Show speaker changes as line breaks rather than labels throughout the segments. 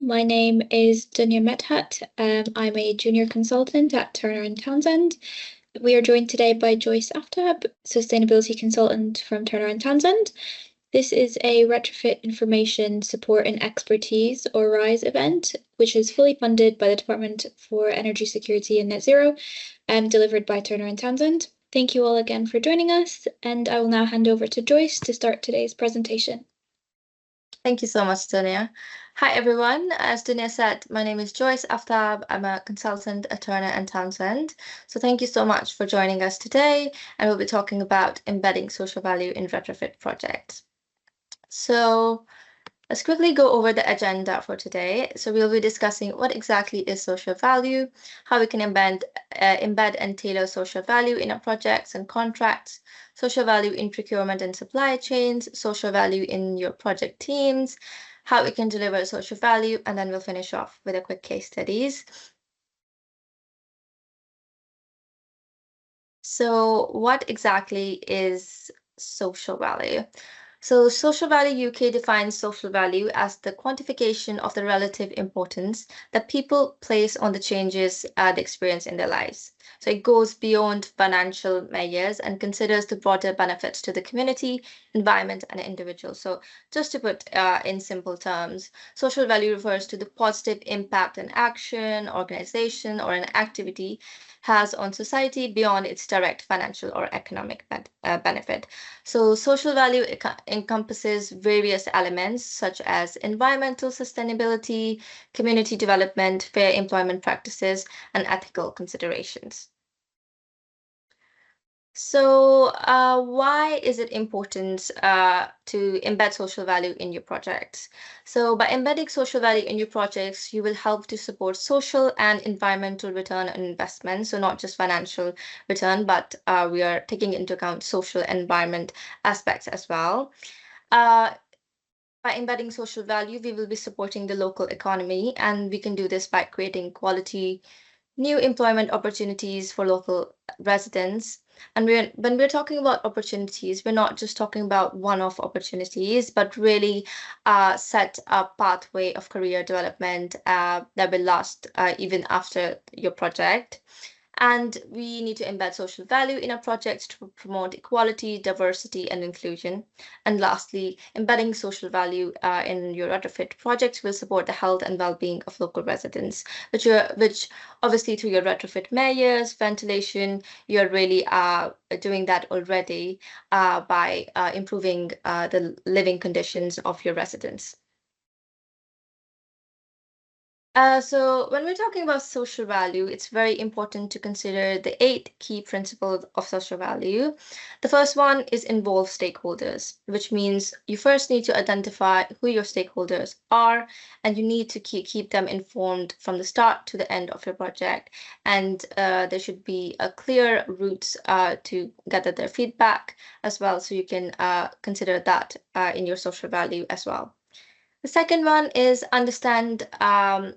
My name is Dunya Medhat. I'm a junior consultant at Turner and Townsend. We are joined today by Joyce Aftab, sustainability consultant from Turner and Townsend. This is a Retrofit Information Support and Expertise, or RISE event, which is fully funded by the Department for Energy Security and Net Zero and delivered by Turner and Townsend. Thank you all again for joining us, and I will now hand over to Joyce to start today's presentation.
Thank you so much, Dunya. Hi, everyone. As Dunya said, my name is Joyce Aftab. I'm a consultant at Turner and Townsend. So thank you so much for joining us today. And we'll be talking about embedding social value in retrofit projects. So let's quickly go over the agenda for today. So we'll be discussing what exactly is social value, how we can embed and tailor social value in our projects and contracts, social value in procurement and supply chains, social value in your project teams, how we can deliver social value, and then we'll finish off with a quick case studies. So what exactly is social value? So social value UK defines social value as the quantification of the relative importance that people place on the changes they experience in their lives. So it goes beyond financial measures and considers the broader benefits to the community, environment, and individuals. So just to put in simple terms, social value refers to the positive impact an action, organization, or an activity has on society beyond its direct financial or economic benefit. So social value encompasses various elements such as environmental sustainability, community development, fair employment practices, and ethical considerations. So why is it important to embed social value in your projects? So by embedding social value in your projects, you will help to support social and environmental return on investment. So not just financial return, but we are taking into account social environment aspects as well. By embedding social value, we will be supporting the local economy, and we can do this by creating quality new employment opportunities for local residents. And when we're talking about opportunities, we're not just talking about one-off opportunities, but really set a pathway of career development that will last even after your project. And we need to embed social value in our projects to promote equality, diversity, and inclusion. And lastly, embedding social value in your retrofit projects will support the health and well-being of local residents, which obviously through your retrofit measures, ventilation, you're really doing that already by improving the living conditions of your residents. So when we're talking about social value, it's very important to consider the 8 key principles of social value. The first one is involve stakeholders, which means you first need to identify who your stakeholders are, and you need to keep them informed from the start to the end of your project. And there should be a clear routes to gather their feedback as well, so you can consider that in your social value as well. The second one is understand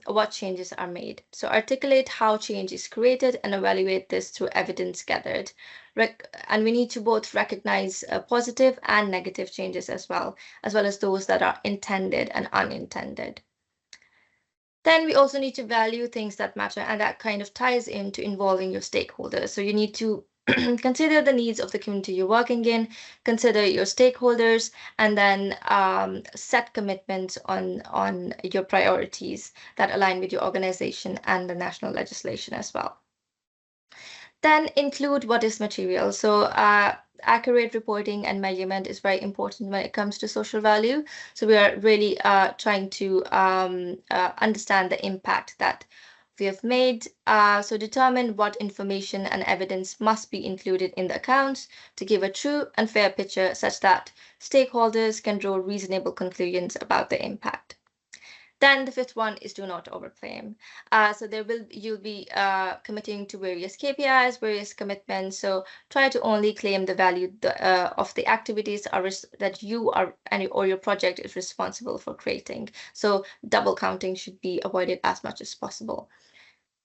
what changes are made. So articulate how change is created and evaluate this through evidence gathered. And we need to both recognize positive and negative changes as well as those that are intended and unintended. Then we also need to value things that matter, and that kind of ties into involving your stakeholders. So you need to consider the needs of the community you're working in, consider your stakeholders, and then set commitments on your priorities that align with your organization and the national legislation as well. Then include what is material. So accurate reporting and measurement is very important when it comes to social value. So we are really trying to understand the impact that we have made. So determine what information and evidence must be included in the accounts to give a true and fair picture such that stakeholders can draw reasonable conclusions about the impact. Then the fifth one is do not overclaim. So you'll be committing to various KPIs, various commitments. So try to only claim the value of the activities that you are or your project is responsible for creating. So double counting should be avoided as much as possible.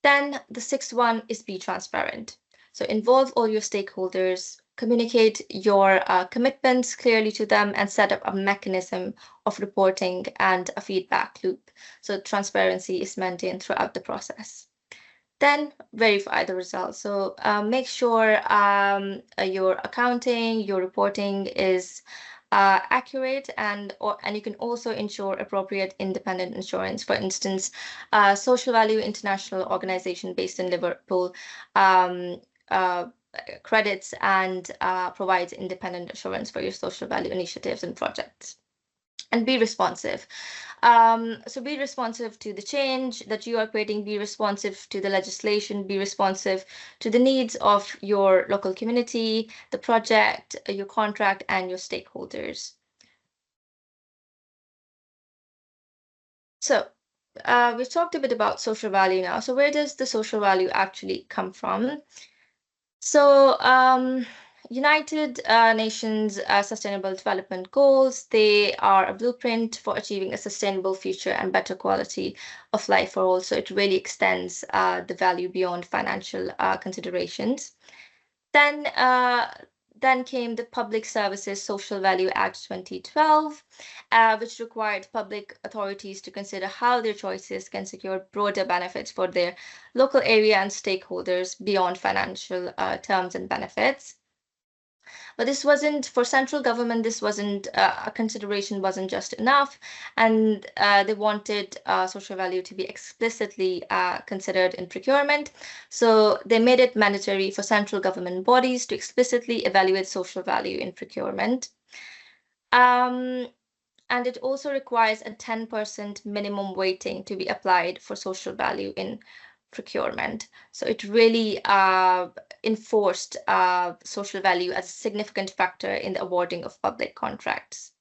Then the sixth one is be transparent. So involve all your stakeholders, communicate your commitments clearly to them, and set up a mechanism of reporting and a feedback loop. So transparency is maintained throughout the process. Then verify the results. So make sure your accounting, your reporting is accurate, and you can also ensure appropriate independent insurance. For instance, Social Value International organization based in Liverpool um, uh, credits and provides independent assurance for your social value initiatives and projects. And be responsive. So be responsive to the change that you are creating, be responsive to the legislation, be responsive to the needs of your local community, the project, your contract, and your stakeholders. So we've talked a bit about social value now. So where does the social value actually come from? So, United Nations Sustainable Development Goals, they are a blueprint for achieving a sustainable future and better quality of life for all. So it really extends the value beyond financial considerations. Then, uh, then came the Public Services Social Value Act 2012, which required public authorities to consider how their choices can secure broader benefits for their local area and stakeholders beyond financial terms and benefits. But this wasn't for central government. This wasn't a consideration. Wasn't just enough, and they wanted social value to be explicitly considered in procurement. So they made it mandatory for central government bodies to explicitly evaluate social value in procurement. Um, and it also requires a 10% minimum weighting to be applied for social value in procurement. So it really enforced social value as a significant factor in the awarding of public contracts.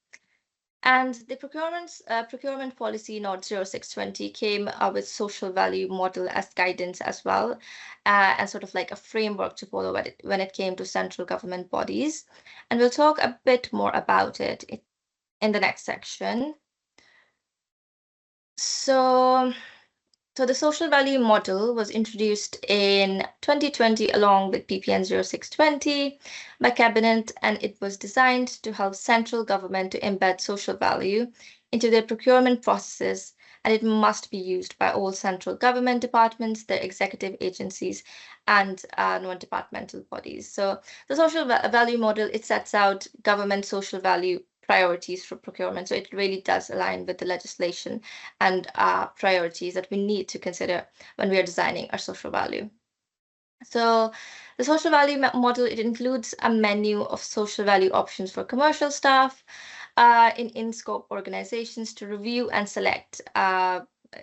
And the procurement policy note 0620 came with social value model as guidance as well, and sort of like a framework to follow when it came to central government bodies. And we'll talk a bit more about it in the next section. So, so the social value model was introduced in 2020 along with PPN 0620 by Cabinet, and it was designed to help central government to embed social value into their procurement processes, and it must be used by all central government departments, their executive agencies, and non-departmental bodies. So the social value model, it sets out government social value priorities for procurement. So it really does align with the legislation and priorities that we need to consider when we are designing our social value. So the social value model, it includes a menu of social value options for commercial staff in scope organizations to review and select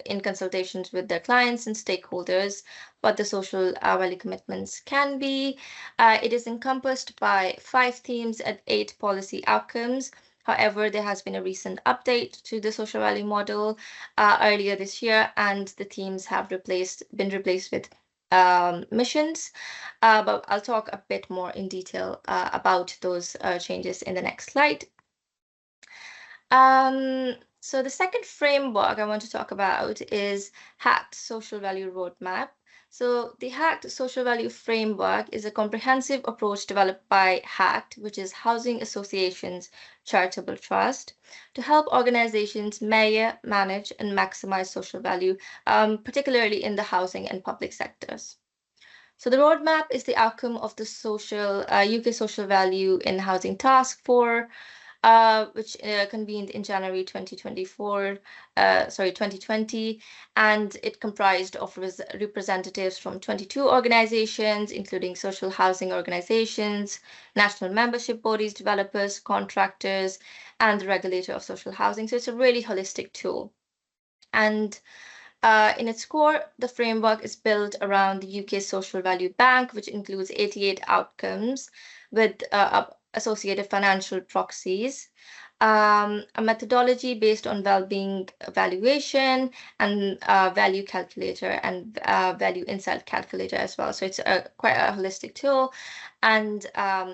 in consultations with their clients and stakeholders what the social value commitments can be. It is encompassed by 5 themes and 8 policy outcomes. However, there has been a recent update to the social value model earlier this year, and the themes have been replaced with missions. But I'll talk a bit more in detail about those changes in the next slide. So the second framework I want to talk about is HACT Social Value Roadmap. So the HACT Social Value Framework is a comprehensive approach developed by HACT, which is Housing Associations Charitable Trust, to help organizations measure, manage, and maximize social value, particularly in the housing and public sectors. So the roadmap is the outcome of the UK Social Value in Housing Task Force, which convened in January 2020, and it comprised of representatives from 22 organizations, including social housing organizations, national membership bodies, developers, contractors, and the regulator of social housing. So it's a really holistic tool. And in its core, the framework is built around the UK Social Value Bank, which includes 88 outcomes with associated financial proxies, a methodology based on well-being evaluation, and value calculator and value insight calculator as well. So it's quite a holistic tool, and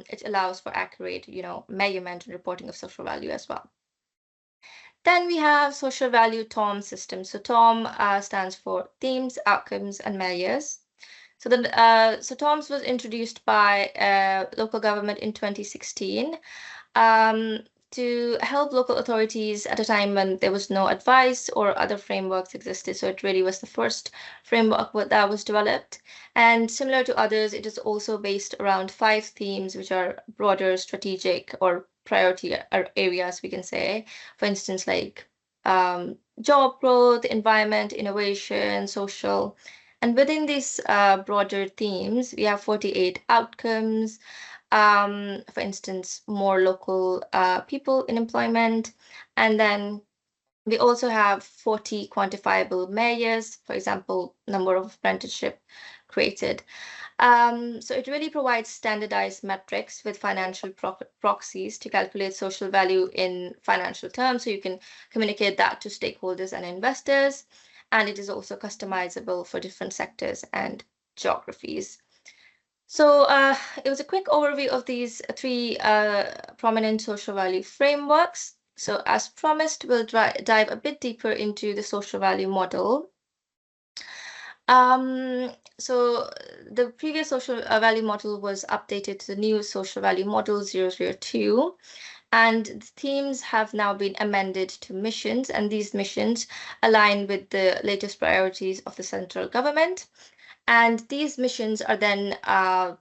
it allows for accurate, measurement and reporting of social value as well. Then we have social value TOM system. So TOM stands for themes, outcomes, and measures. So TOMS was introduced by local government in 2016 um, to help local authorities at a time when there was no advice or other frameworks existed. So it really was the first framework that was developed. And similar to others, it is also based around 5 themes, which are broader strategic or priority areas, we can say. For instance, like job growth, environment, innovation, social. And within these broader themes, we have 48 outcomes. For instance, more local people in employment. And then we also have 40 quantifiable measures, for example, number of apprenticeship created. So it really provides standardized metrics with financial proxies to calculate social value in financial terms. So you can communicate that to stakeholders and investors. And it is also customizable for different sectors and geographies. So it was a quick overview of these 3 prominent social value frameworks. So as promised, we'll dive a bit deeper into the social value model. So the previous social value model was updated to the new social value model 002. And the themes have now been amended to missions, and these missions align with the latest priorities of the central government. And these missions are then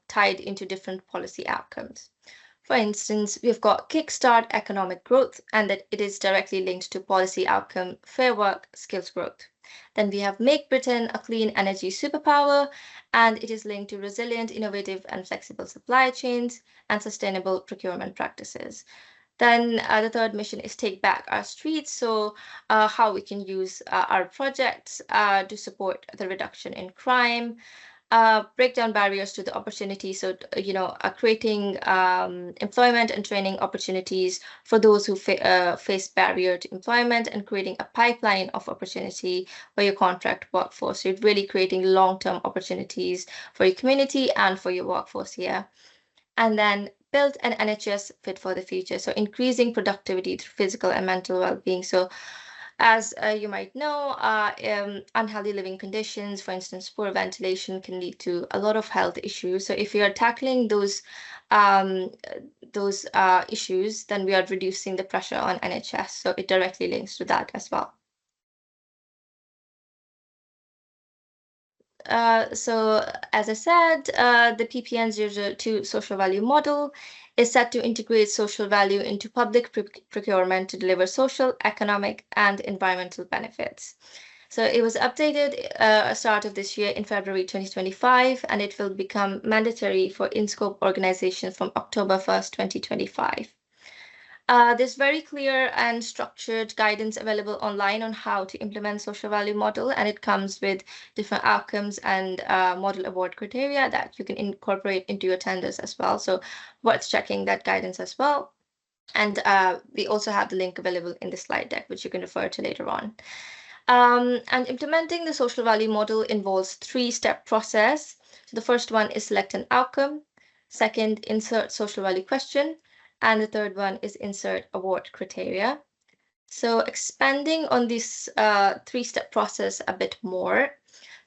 tied into different policy outcomes. For instance, we've got Kickstart Economic Growth, and that it is directly linked to policy outcome, fair work, skills growth. Then we have Make Britain a Clean Energy Superpower, and it is linked to resilient, innovative, and flexible supply chains and sustainable procurement practices. Then the third mission is Take Back Our Streets. So how we can use our projects to support the reduction in crime, break down barriers to the opportunity. So, creating employment and training opportunities for those who face barrier to employment, and creating a pipeline of opportunity for your contract workforce. So you're really creating long-term opportunities for your community and for your workforce here. And then build an NHS fit for the future. So increasing productivity through physical and mental well-being. So as you might know, unhealthy living conditions, for instance, poor ventilation, can lead to a lot of health issues. So if we are tackling those issues, then we are reducing the pressure on NHS. So it directly links to that as well. So as I said, the PPN 002 social value model is set to integrate social value into public procurement to deliver social, economic, and environmental benefits. So it was updated at the start of this year in February 2025, and it will become mandatory for in-scope organizations from October 1st, 2025. There's very clear and structured guidance available online on how to implement social value model, and it comes with different outcomes and model award criteria that you can incorporate into your tenders as well. So worth checking that guidance as well. And we also have the link available in the slide deck, which you can refer to later on. And implementing the social value model involves 3-step process. So the first one is select an outcome. Second, insert social value question. And the third one is insert award criteria. So expanding on this 3-step process a bit more.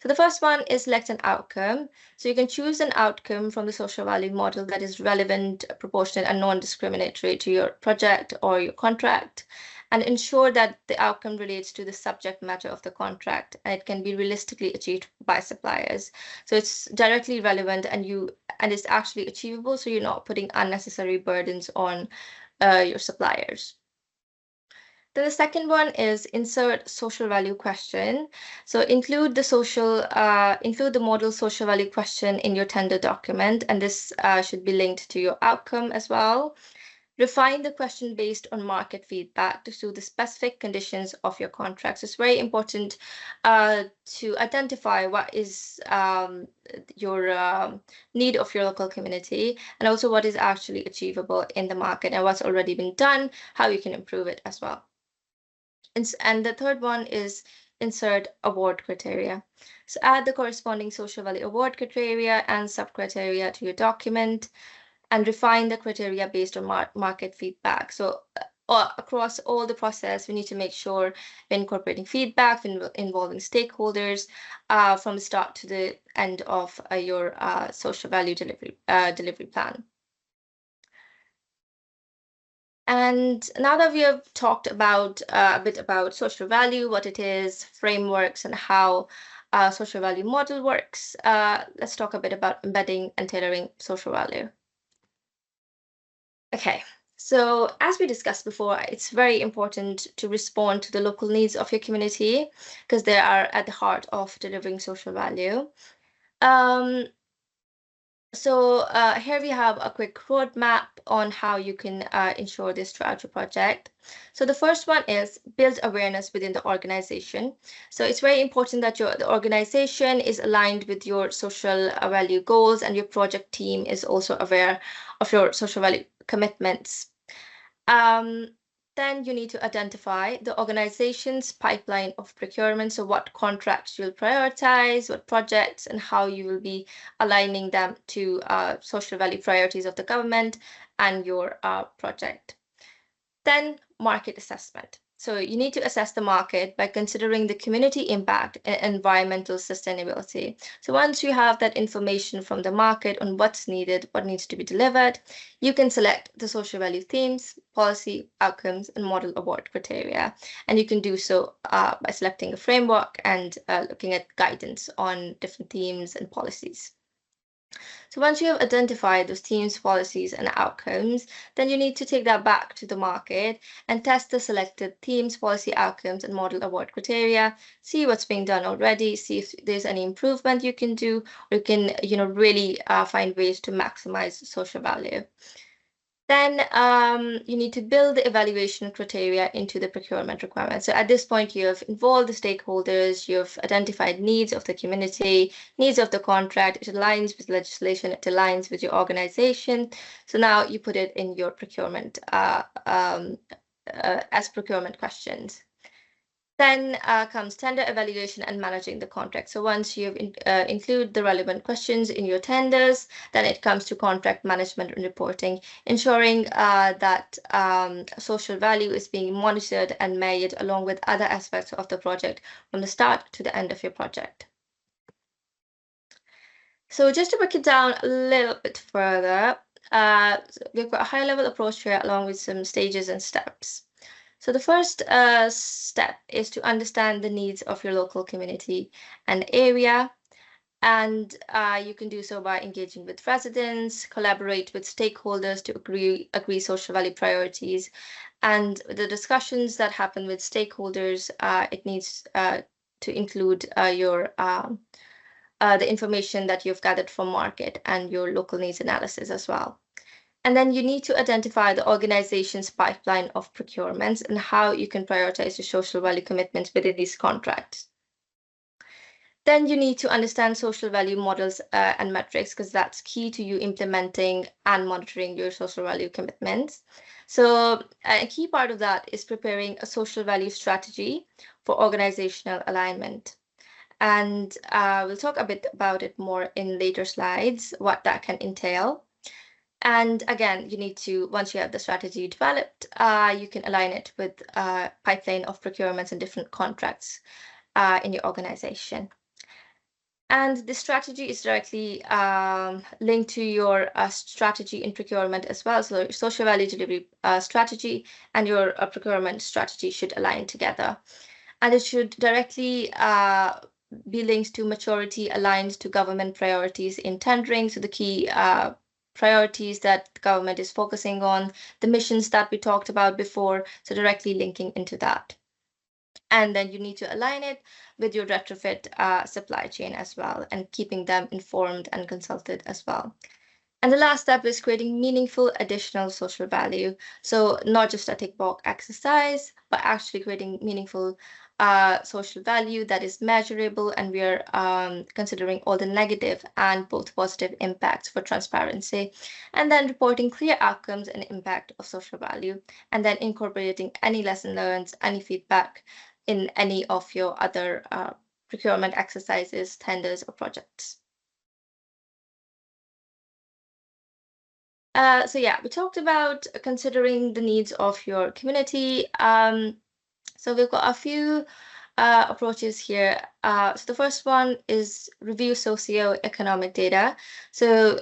So the first one is select an outcome. So you can choose an outcome from the social value model that is relevant, proportionate, and non-discriminatory to your project or your contract, and ensure that the outcome relates to the subject matter of the contract, and it can be realistically achieved by suppliers. So it's directly relevant and it's actually achievable, so you're not putting unnecessary burdens on your suppliers. Then the second one is insert social value question. So include the model social value question in your tender document, and this should be linked to your outcome as well. Refine the question based on market feedback to suit the specific conditions of your contracts. It's very important to identify what is your need of your local community, and also what is actually achievable in the market and what's already been done, how you can improve it as well. And the third one is insert award criteria. So add the corresponding social value award criteria and sub-criteria to your document, and refine the criteria based on market feedback. So across all the process, we need to make sure we're incorporating feedback, involving stakeholders from the start to the end of your social value delivery plan. And now that we have talked about a bit about social value, what it is, frameworks, and how social value model works, let's talk a bit about embedding and tailoring social value. Okay, so as we discussed before, it's very important to respond to the local needs of your community because they are at the heart of delivering social value. So here we have a quick roadmap on how you can ensure this throughout your project. So the first one is build awareness within the organization. So it's very important that the organization is aligned with your social value goals and your project team is also aware of your social value commitments. Then you need to identify the organization's pipeline of procurement. So what contracts you'll prioritize, what projects, and how you will be aligning them to social value priorities of the government and your project. Then market assessment. So you need to assess the market by considering the community impact and environmental sustainability. So once you have that information from the market on what's needed, what needs to be delivered, you can select the social value themes, policy, outcomes, and model award criteria. And you can do so by selecting a framework and looking at guidance on different themes and policies. So once you have identified those themes, policies, and outcomes, then you need to take that back to the market and test the selected themes, policy, outcomes, and model award criteria, see what's being done already, see if there's any improvement you can do, or you can, really find ways to maximize social value. Then you need to build the evaluation criteria into the procurement requirements. So at this point, you have involved the stakeholders, you've identified needs of the community, needs of the contract, it aligns with legislation, it aligns with your organization. So now you put it in your procurement as procurement questions. Then comes tender evaluation and managing the contract. So once you've include the relevant questions in your tenders, then it comes to contract management and reporting, ensuring that social value is being monitored and measured along with other aspects of the project from the start to the end of your project. So just to break it down a little bit further, we've got a high-level approach here along with some stages and steps. So the first step is to understand the needs of your local community and area. And you can do so by engaging with residents, collaborate with stakeholders to agree social value priorities. And the discussions that happen with stakeholders, it needs to include the information that you've gathered from market and your local needs analysis as well. And then you need to identify the organization's pipeline of procurements and how you can prioritize your social value commitments within these contracts. Then you need to understand social value models and metrics because that's key to you implementing and monitoring your social value commitments. So a key part of that is preparing a social value strategy for organizational alignment. And we'll talk a bit about it more in later slides, what that can entail. And again, you need to, once you have the strategy developed, you can align it with a pipeline of procurements and different contracts in your organization. And the strategy is directly linked to your strategy in procurement as well. So your social value delivery strategy and your procurement strategy should align together. And it should directly be linked to maturity aligned to government priorities in tendering. So the key priorities that the government is focusing on, the missions that we talked about before, so directly linking into that. And then you need to align it with your retrofit supply chain as well and keeping them informed and consulted as well. And the last step is creating meaningful additional social value. So not just a tick box exercise, but actually creating meaningful social value that is measurable, and we are considering all the negative and both positive impacts for transparency, and then reporting clear outcomes and impact of social value, and then incorporating any lesson learned, any feedback in any of your other procurement exercises, tenders, or projects. So yeah, we talked about considering the needs of your community. So we've got a few approaches here. So the first one is review socio-economic data. So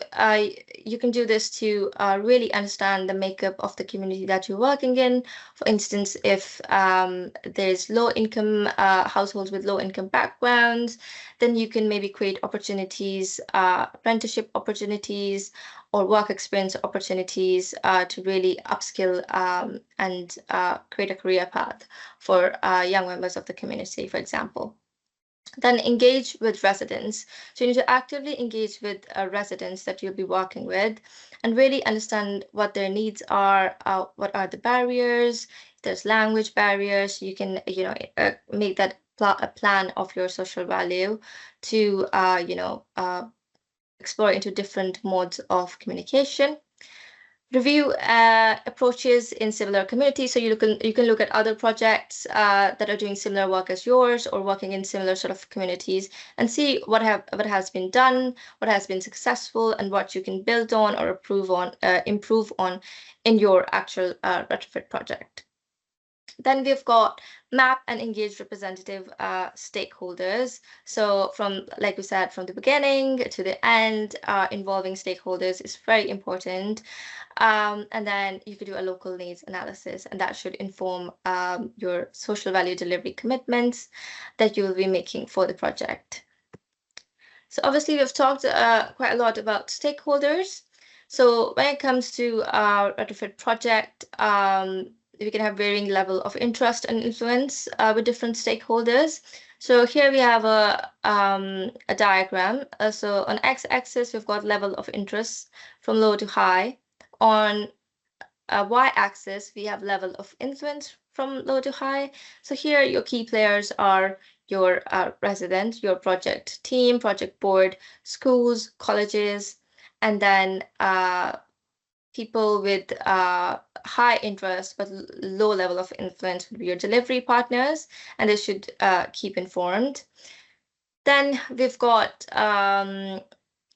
you can do this to really understand the makeup of the community that you're working in. For instance, if there's low-income households with low-income backgrounds, then you can maybe create opportunities, apprenticeship opportunities, or work experience opportunities to really upskill and create a career path for young members of the community, for example. Then engage with residents. So you need to actively engage with residents that you'll be working with and really understand what their needs are, what are the barriers. If there's language barriers, you can, make that a plan of your social value to, explore into different modes of communication. Review approaches in similar communities. So you can look at other projects that are doing similar work as yours or working in similar sort of communities and see what has been done, what has been successful, and what you can build on or improve on in your actual retrofit project. Then we've got map and engage representative stakeholders. So like we said, from the beginning to the end, involving stakeholders is very important. And then you could do a local needs analysis, and that should inform your social value delivery commitments that you will be making for the project. So obviously we've talked quite a lot about stakeholders. So when it comes to our retrofit project, we can have varying level of interest and influence with different stakeholders. So here we have a diagram. So on x-axis, we've got level of interest from low to high. On y-axis, we have level of influence from low to high. So here your key players are your resident, your project team, project board, schools, colleges, and then people with high interest but low level of influence would be your delivery partners, and they should keep informed. Then we've got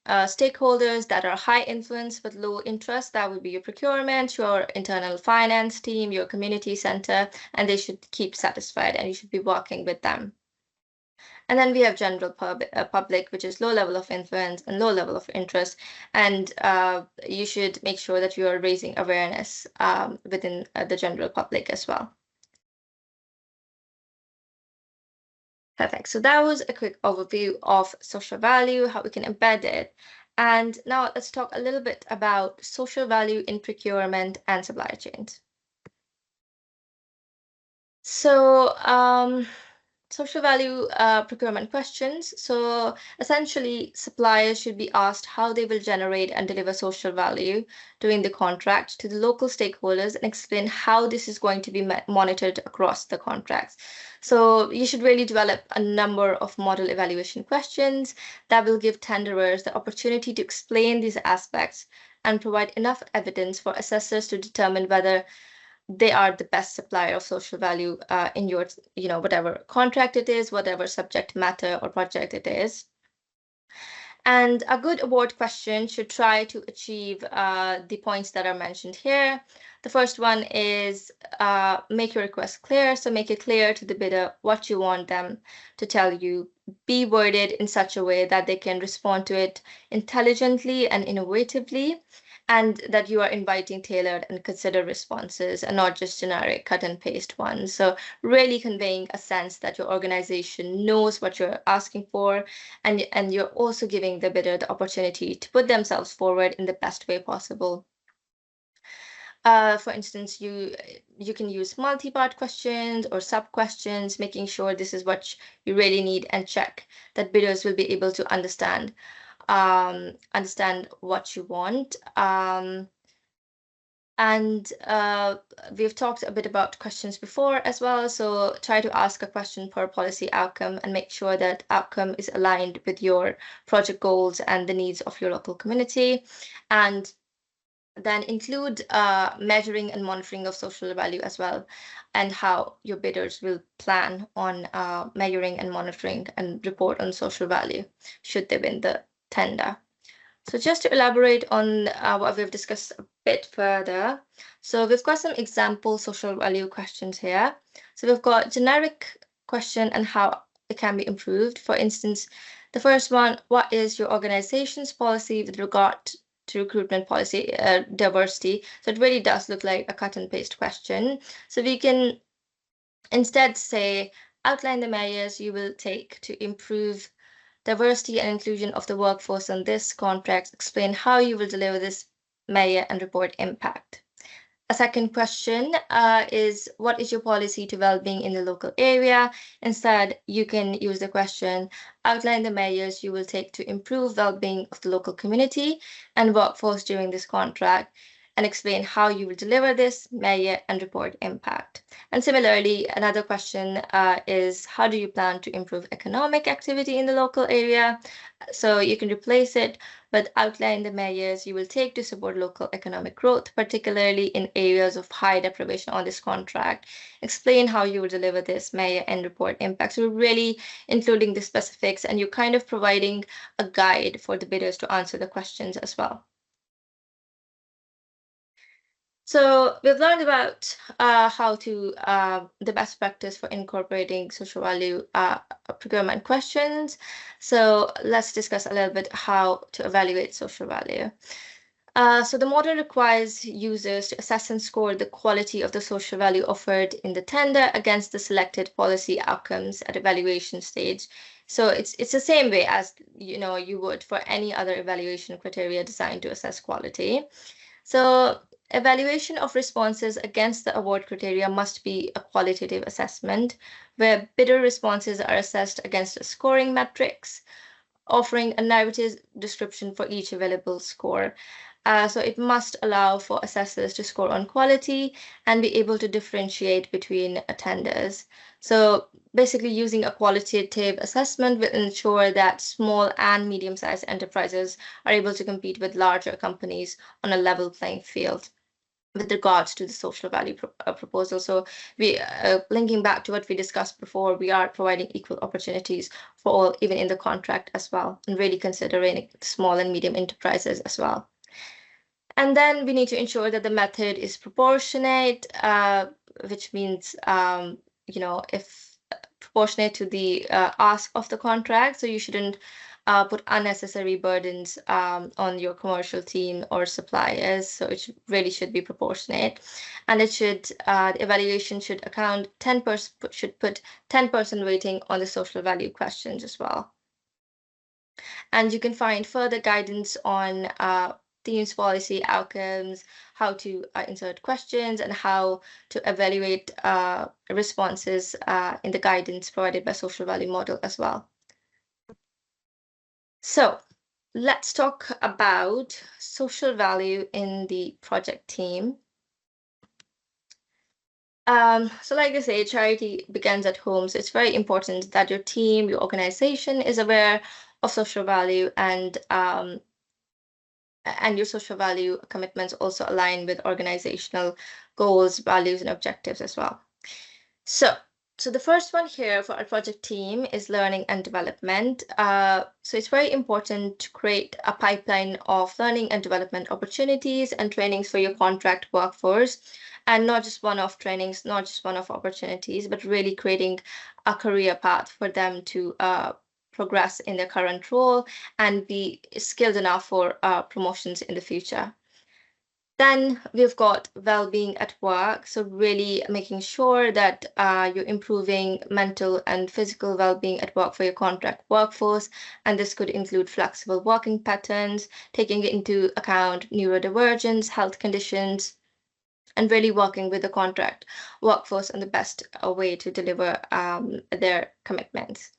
stakeholders that are high influence but low interest. That would be your procurement, your internal finance team, your community center, and they should keep satisfied and you should be working with them. And then we have general public, which is low level of influence and low level of interest. And you should make sure that you are raising awareness within the general public as well. Perfect. So that was a quick overview of social value, how we can embed it. And now let's talk a little bit about social value in procurement and supply chains. So social value procurement questions. So essentially, suppliers should be asked how they will generate and deliver social value during the contract to the local stakeholders and explain how this is going to be monitored across the contracts. So you should really develop a number of model evaluation questions that will give tenderers the opportunity to explain these aspects and provide enough evidence for assessors to determine whether they are the best supplier of social value in your, whatever contract it is, whatever subject matter or project it is. And a good award question should try to achieve the points that are mentioned here. The first one is make your request clear. So make it clear to the bidder what you want them to tell you. Be worded in such a way that they can respond to it intelligently and innovatively, and that you are inviting tailored and considered responses and not just generic cut and paste ones. So really conveying a sense that your organization knows what you're asking for, and you're also giving the bidder the opportunity to put themselves forward in the best way possible. For instance, you can use multi-part questions or sub-questions, making sure this is what you really need, and check that bidders will be able to understand what you want. And we've talked a bit about questions before as well. So try to ask a question per policy outcome and make sure that outcome is aligned with your project goals and the needs of your local community. And then include measuring and monitoring of social value as well, and how your bidders will plan on measuring and monitoring and report on social value should they win the tender. So just to elaborate on what we've discussed a bit further, so we've got some example social value questions here. So we've got generic question and how it can be improved. For instance, the first one, what is your organization's policy with regard to recruitment policy, diversity? So it really does look like a cut and paste question. So we can instead say, outline the measures you will take to improve diversity and inclusion of the workforce on this contract. Explain how you will deliver this measure and report impact. A second question is, what is your policy to well-being in the local area? Instead, you can use the question, outline the measures you will take to improve well-being of the local community and workforce during this contract, and explain how you will deliver this measure and report impact. And similarly, another question is, how do you plan to improve economic activity in the local area? So you can replace it, but outline the measures you will take to support local economic growth, particularly in areas of high deprivation on this contract. Explain how you will deliver this measure and report impact. So really including the specifics, and you're kind of providing a guide for the bidders to answer the questions as well. So we've learned about how to the best practice for incorporating social value procurement questions. So let's discuss a little bit how to evaluate social value. So the model requires users to assess and score the quality of the social value offered in the tender against the selected policy outcomes at evaluation stage. So it's the same way as you would for any other evaluation criteria designed to assess quality. So evaluation of responses against the award criteria must be a qualitative assessment where bidder responses are assessed against scoring metrics, offering a narrative description for each available score. So it must allow for assessors to score on quality and be able to differentiate between tenders. So basically using a qualitative assessment will ensure that small and medium-sized enterprises are able to compete with larger companies on a level playing field with regards to the social value proposal. So we linking back to what we discussed before, we are providing equal opportunities for all, even in the contract as well, and really considering small and medium enterprises as well. And then we need to ensure that the method is proportionate, which means, if proportionate to the ask of the contract. So you shouldn't put unnecessary burdens on your commercial team or suppliers. So it really should be proportionate. And it should, the evaluation should account 10%, should put 10% weighting on the social value questions as well. And you can find further guidance on themes, policy, outcomes, how to insert questions, and how to evaluate responses in the guidance provided by social value model as well. So let's talk about social value in the project team. So like I say, charity begins at home. So it's very important that your team, your organization is aware of social value, and your social value commitments also align with organizational goals, values, and objectives as well. So the first one here for our project team is learning and development. So it's very important to create a pipeline of learning and development opportunities and trainings for your contract workforce, and not just one-off trainings, not just one-off opportunities, but really creating a career path for them to progress in their current role and be skilled enough for promotions in the future. Then we've got well-being at work. So really making sure that you're improving mental and physical well-being at work for your contract workforce. And this could include flexible working patterns, taking into account neurodivergence, health conditions, and really working with the contract workforce on the best way to deliver their commitments.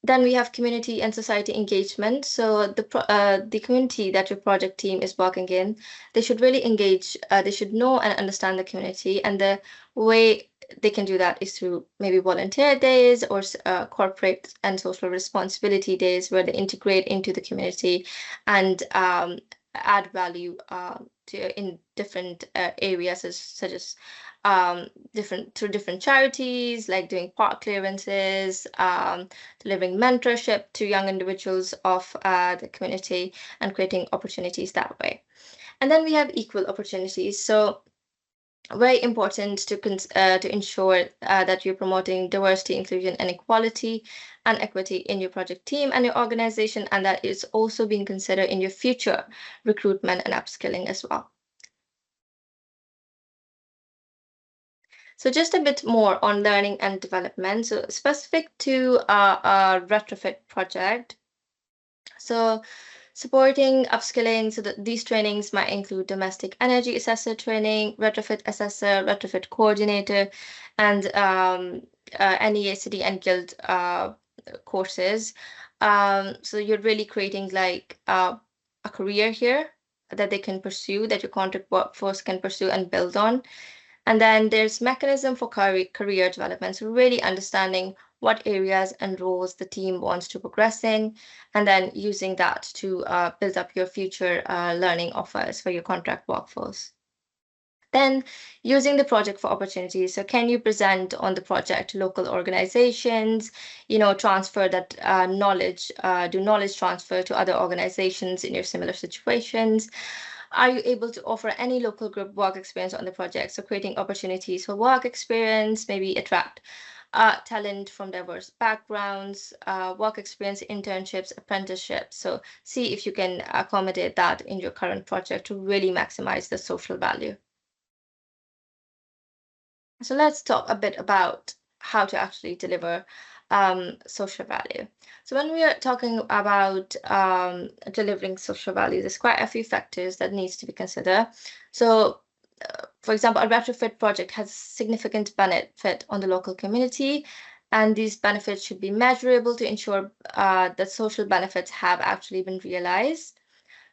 Then we have community and society engagement. So the community that your project team is working in, they should really engage. They should know and understand the community, and the way they can do that is through maybe volunteer days or corporate and social responsibility days, where they integrate into the community and add value to in different areas, such as through different charities, like doing park clearances, delivering mentorship to young individuals of the community, and creating opportunities that way. And then we have equal opportunities. So very important to ensure that you're promoting diversity, inclusion, and equality and equity in your project team and your organization, and that is also being considered in your future recruitment and upskilling as well. So just a bit more on learning and development. So specific to a retrofit project. So supporting upskilling, so that these trainings might include domestic energy assessor training, retrofit assessor, retrofit coordinator, and NEACD and Guild courses. So you're really creating like a career here that they can pursue, that your contract workforce can pursue and build on. And then there's mechanism for career development. So really understanding what areas and roles the team wants to progress in, and then using that to build up your future learning offers for your contract workforce. Then using the project for opportunities. So can you present on the project to local organizations, transfer that knowledge, do knowledge transfer to other organizations in your similar situations? Are you able to offer any local group work experience on the project? So creating opportunities for work experience, maybe attract talent from diverse backgrounds, work experience, internships, apprenticeships. So see if you can accommodate that in your current project to really maximize the social value. So let's talk a bit about how to actually deliver social value. So when we are talking about delivering social value, there's quite a few factors that needs to be considered. So for example, a retrofit project has significant benefit on the local community, and these benefits should be measurable to ensure that social benefits have actually been realized.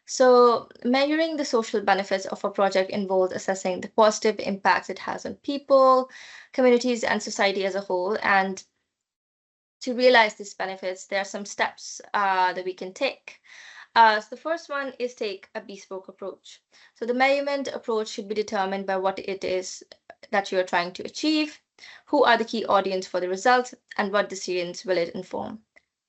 So measuring the social benefits of a project involves assessing the positive impacts it has on people, communities, and society as a whole. And to realize these benefits, there are some steps that we can take. So the first one is take a bespoke approach. So the measurement approach should be determined by what it is that you are trying to achieve, who are the key audience for the results, and what decisions will it inform.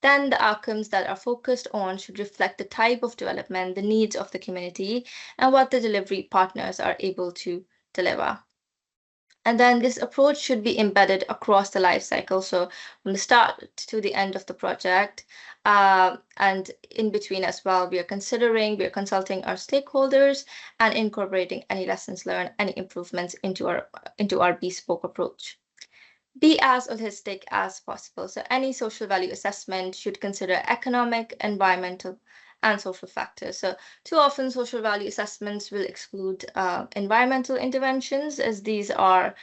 Then the outcomes that are focused on should reflect the type of development, the needs of the community, and what the delivery partners are able to deliver. And then this approach should be embedded across the life cycle. So from the start to the end of the project, and in between as well, we are consulting our stakeholders and incorporating any lessons learned, any improvements into our bespoke approach. Be as holistic as possible. So any social value assessment should consider economic, environmental, and social factors. So too often social value assessments will exclude environmental interventions, as these are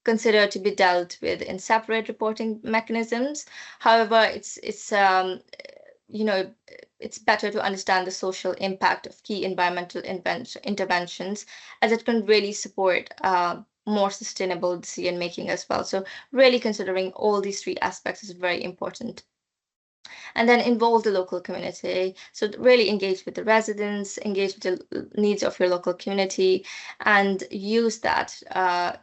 considered to be dealt with in separate reporting mechanisms. However, it's better to understand the social impact of key environmental interventions, as it can really support more sustainable decision making as well. So really considering all these three aspects is very important. And then involve the local community. So really engage with the residents, engage with the needs of your local community, and use that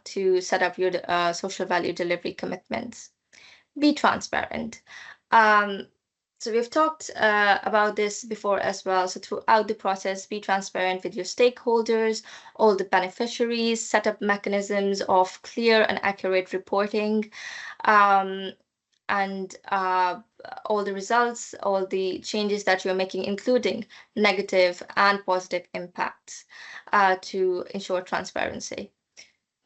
to set up your social value delivery commitments. Be transparent. So we've talked about this before as well. So throughout the process, be transparent with your stakeholders, all the beneficiaries, set up mechanisms of clear and accurate reporting, and all the results, all the changes that you're making, including negative and positive impacts, to ensure transparency.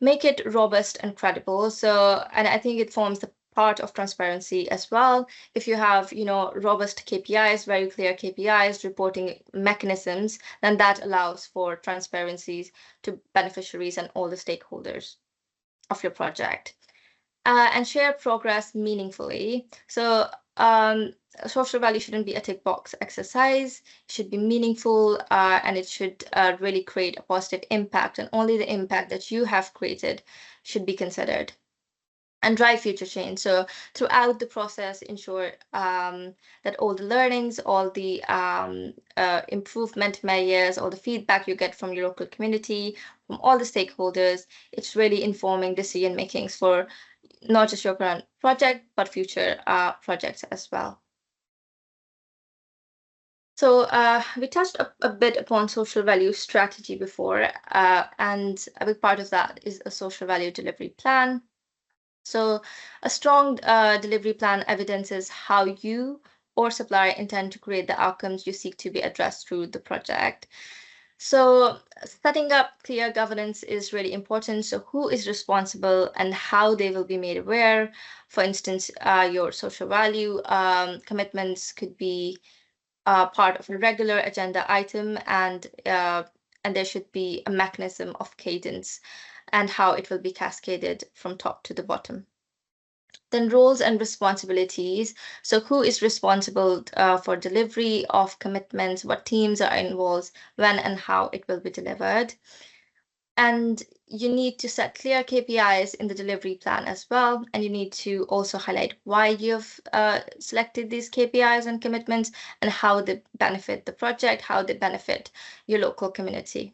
Make it robust and credible. So, and I think it forms the part of transparency as well. If you have, robust KPIs, very clear KPIs, reporting mechanisms, then that allows for transparencies to beneficiaries and all the stakeholders of your project. And share progress meaningfully. So social value shouldn't be a tick box exercise. It should be meaningful, and it should really create a positive impact, and only the impact that you have created should be considered. and drive future change. So throughout the process, ensure that all the learnings, all the improvement measures, all the feedback you get from your local community, from all the stakeholders, it's really informing decision makings for not just your current project, but future projects as well. So we touched a bit upon social value strategy before, and a big part of that is a social value delivery plan. So a strong delivery plan evidences how you or supplier intend to create the outcomes you seek to be addressed through the project. So setting up clear governance is really important. So who is responsible and how they will be made aware. For instance, your social value commitments could be part of a regular agenda item, and there should be a mechanism of cadence and how it will be cascaded from top to the bottom. Then roles and responsibilities. So who is responsible for delivery of commitments, what teams are involved, when and how it will be delivered. And you need to set clear KPIs in the delivery plan as well. And you need to also highlight why you've selected these KPIs and commitments and how they benefit the project, how they benefit your local community.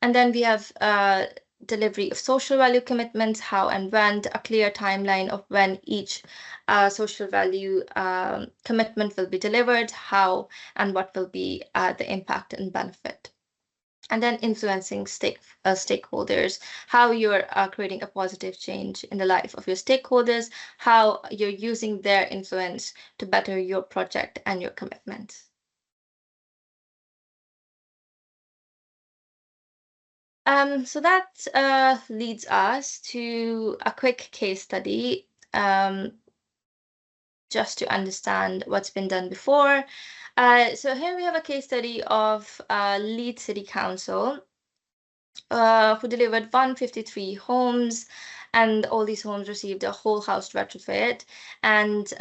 And then we have delivery of social value commitments, how and when, a clear timeline of when each social value commitment will be delivered, how and what will be the impact and benefit. And then influencing stakeholders, how you're creating a positive change in the life of your stakeholders, how you're using their influence to better your project and your commitments. So that leads us to a quick case study, just to understand what's been done before. So here we have a case study of Leeds City Council, who delivered 153 homes, and all these homes received a whole house retrofit. And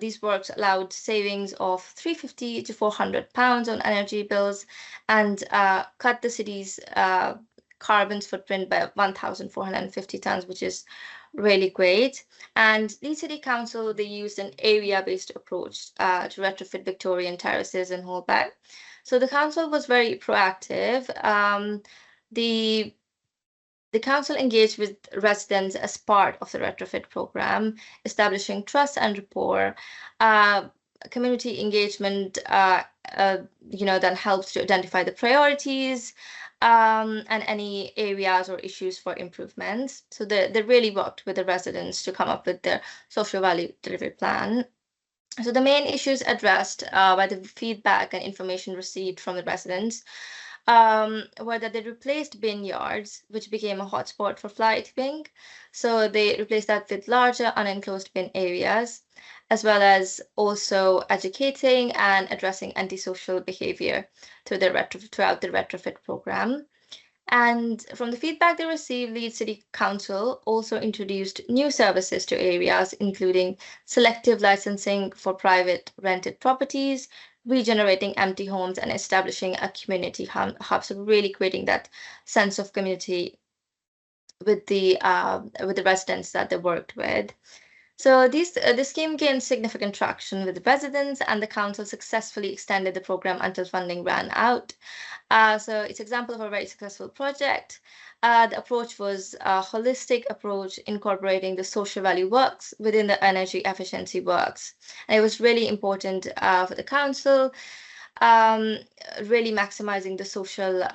these works allowed savings of £350 to £400 on energy bills, and cut the city's carbon footprint by 1,450 tons, which is really great. And Leeds City Council, they used an area-based approach to retrofit Victorian terraces in Holbeck. So the council was very proactive. The council engaged with residents as part of the retrofit program, establishing trust and rapport. Community engagement, then helps to identify the priorities and any areas or issues for improvements. So they really worked with the residents to come up with their social value delivery plan. So the main issues addressed by the feedback and information received from the residents were that they replaced bin yards, which became a hotspot for fly tipping. So they replaced that with larger unenclosed bin areas, as well as also educating and addressing antisocial behavior throughout the retrofit program. And from the feedback they received, Leeds City Council also introduced new services to areas, including selective licensing for private rented properties, regenerating empty homes, and establishing a community hub. So really creating that sense of community with the residents that they worked with. So this scheme gained significant traction with the residents, and the council successfully extended the program until funding ran out. So it's an example of a very successful project. The approach was a holistic approach incorporating the social value works within the energy efficiency works. And it was really important for the council, really maximizing the social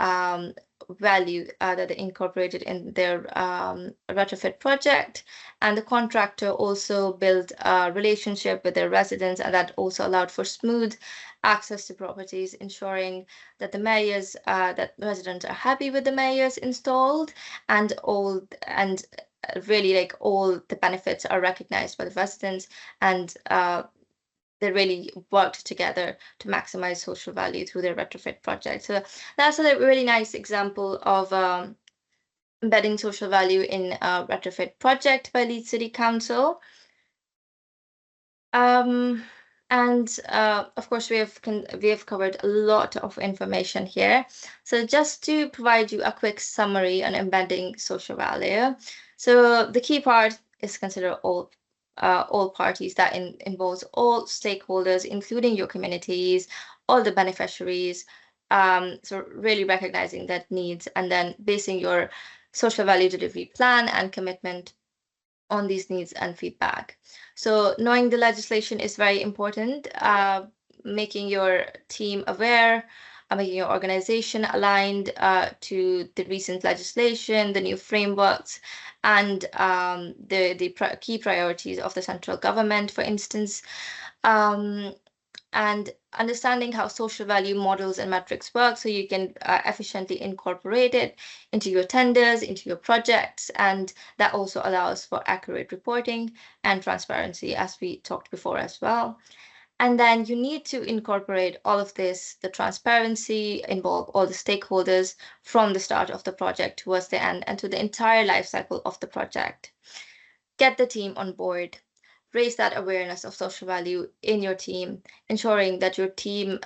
value that they incorporated in their retrofit project. And the contractor also built a relationship with their residents, and that also allowed for smooth access to properties, ensuring that the mayors, that residents are happy with the mayors installed, and really all the benefits are recognized by the residents, and they really worked together to maximize social value through their retrofit project. So that's a really nice example of embedding social value in a retrofit project by Leeds City Council. And of course, we have covered a lot of information here. So just to provide you a quick summary on embedding social value. So the key part is consider all parties. That involves all stakeholders, including your communities, all the beneficiaries. So really recognizing that needs and then basing your social value delivery plan and commitment on these needs and feedback. So knowing the legislation is very important, making your team aware, making your organization aligned to the recent legislation, the new frameworks, and the key priorities of the central government, for instance. Um, and understanding how social value models and metrics work so you can efficiently incorporate it into your tenders, into your projects, and that also allows for accurate reporting and transparency, as we talked before as well. And then you need to incorporate all of this, the transparency, involve all the stakeholders from the start of the project towards the end and to the entire life cycle of the project. Get the team on board, raise that awareness of social value in your team, ensuring that your team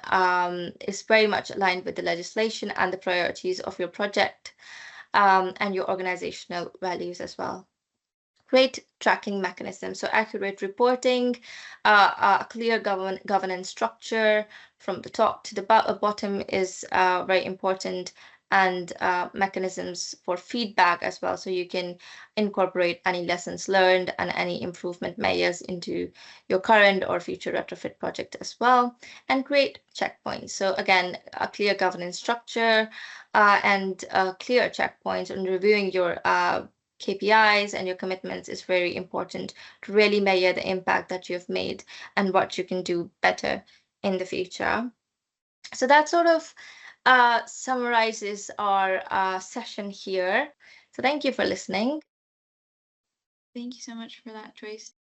is very much aligned with the legislation and the priorities of your project and your organizational values as well. Great tracking mechanism, so accurate reporting, a clear governance structure from the top to the bottom is very important, and mechanisms for feedback as well, so you can incorporate any lessons learned and any improvement measures into your current or future retrofit project as well, and create checkpoints. So again, a clear governance structure and clear checkpoints and reviewing your KPIs and your commitments is very important to really measure the impact that you've made and what you can do better in the future. So that sort of summarizes our session here. So thank you for listening.
Thank you so much for that, Joyce.